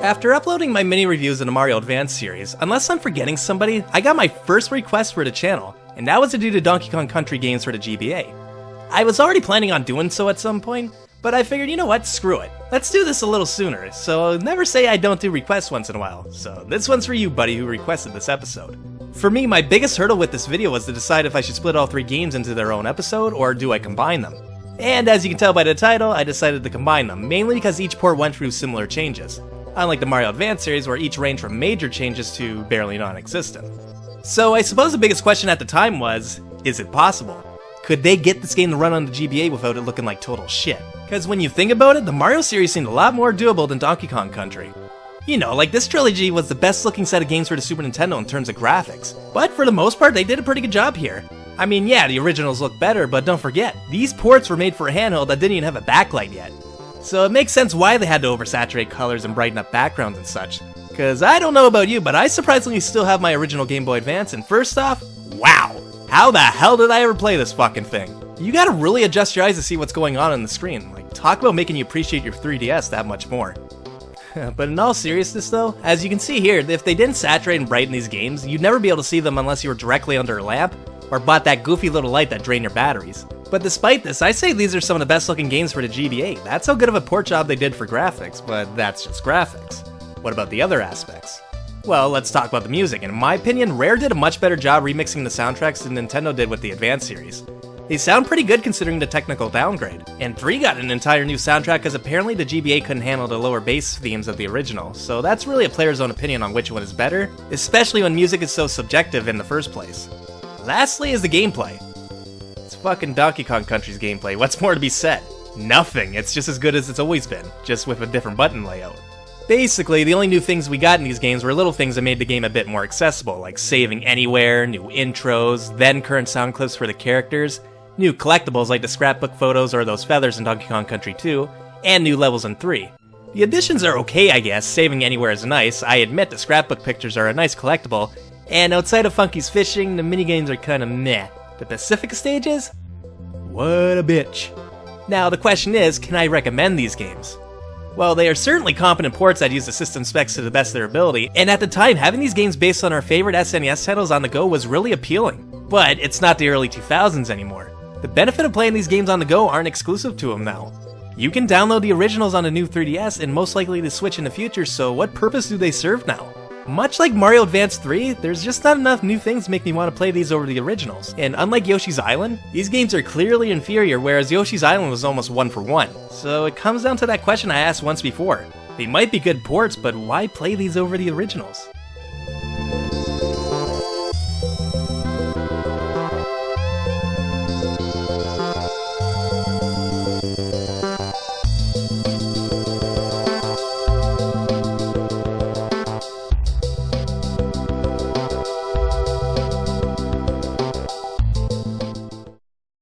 After uploading my mini reviews of the Mario Advance series, unless I'm forgetting somebody, I got my first request for the channel, and that was to do the Donkey Kong Country games for the GBA. I was already planning on doing so at some point, but I figured, you know what, screw it. Let's do this a little sooner, so never say I don't do requests once in a while. So this one's for you, buddy, who requested this episode. For me, my biggest hurdle with this video was to decide if I should split all 3 games into their own episode, or do I combine them. And as you can tell by the title, I decided to combine them, mainly because each port went through similar changes. Unlike the Mario Advance series, where each ranged from major changes to barely non-existent. So I suppose the biggest question at the time was, is it possible? Could they get this game to run on the GBA without it looking like total shit? Because when you think about it, the Mario series seemed a lot more doable than Donkey Kong Country. You know, like this trilogy was the best looking set of games for the Super Nintendo in terms of graphics, but for the most part they did a pretty good job here. I mean, yeah, the originals look better, but don't forget, these ports were made for a handheld that didn't even have a backlight yet. So it makes sense why they had to oversaturate colors and brighten up backgrounds and such. Cause I don't know about you, but I surprisingly still have my original Game Boy Advance, and first off, wow! How the hell did I ever play this fucking thing? You gotta really adjust your eyes to see what's going on the screen. Like, talk about making you appreciate your 3DS that much more. But in all seriousness though, as you can see here, if they didn't saturate and brighten these games, you'd never be able to see them unless you were directly under a lamp, or bought that goofy little light that drained your batteries. But despite this, I say these are some of the best looking games for the GBA. That's how good of a port job they did for graphics, but that's just graphics. What about the other aspects? Well, let's talk about the music. In my opinion, Rare did a much better job remixing the soundtracks than Nintendo did with the Advance series. They sound pretty good considering the technical downgrade. And 3 got an entire new soundtrack because apparently the GBA couldn't handle the lower bass themes of the original, so that's really a player's own opinion on which one is better, especially when music is so subjective in the first place. Lastly is the gameplay. It's fucking Donkey Kong Country's gameplay, what's more to be said? Nothing, it's just as good as it's always been, just with a different button layout. Basically, the only new things we got in these games were little things that made the game a bit more accessible, like saving anywhere, new intros, then current sound clips for the characters, new collectibles like the scrapbook photos or those feathers in Donkey Kong Country 2, and new levels in 3. The additions are okay, I guess, saving anywhere is nice, I admit the scrapbook pictures are a nice collectible, and outside of Funky's fishing, the minigames are kinda meh. The Pacific stages? What a bitch. Now the question is, can I recommend these games? Well, they are certainly competent ports that use the system specs to the best of their ability, and at the time, having these games based on our favorite SNES titles on the go was really appealing. But it's not the early 2000s anymore. The benefit of playing these games on the go aren't exclusive to them now. You can download the originals on a new 3DS and most likely the Switch in the future, so what purpose do they serve now? Much like Mario Advance 3, there's just not enough new things to make me want to play these over the originals. And unlike Yoshi's Island, these games are clearly inferior, whereas Yoshi's Island was almost 1 for 1. So it comes down to that question I asked once before. They might be good ports, but why play these over the originals?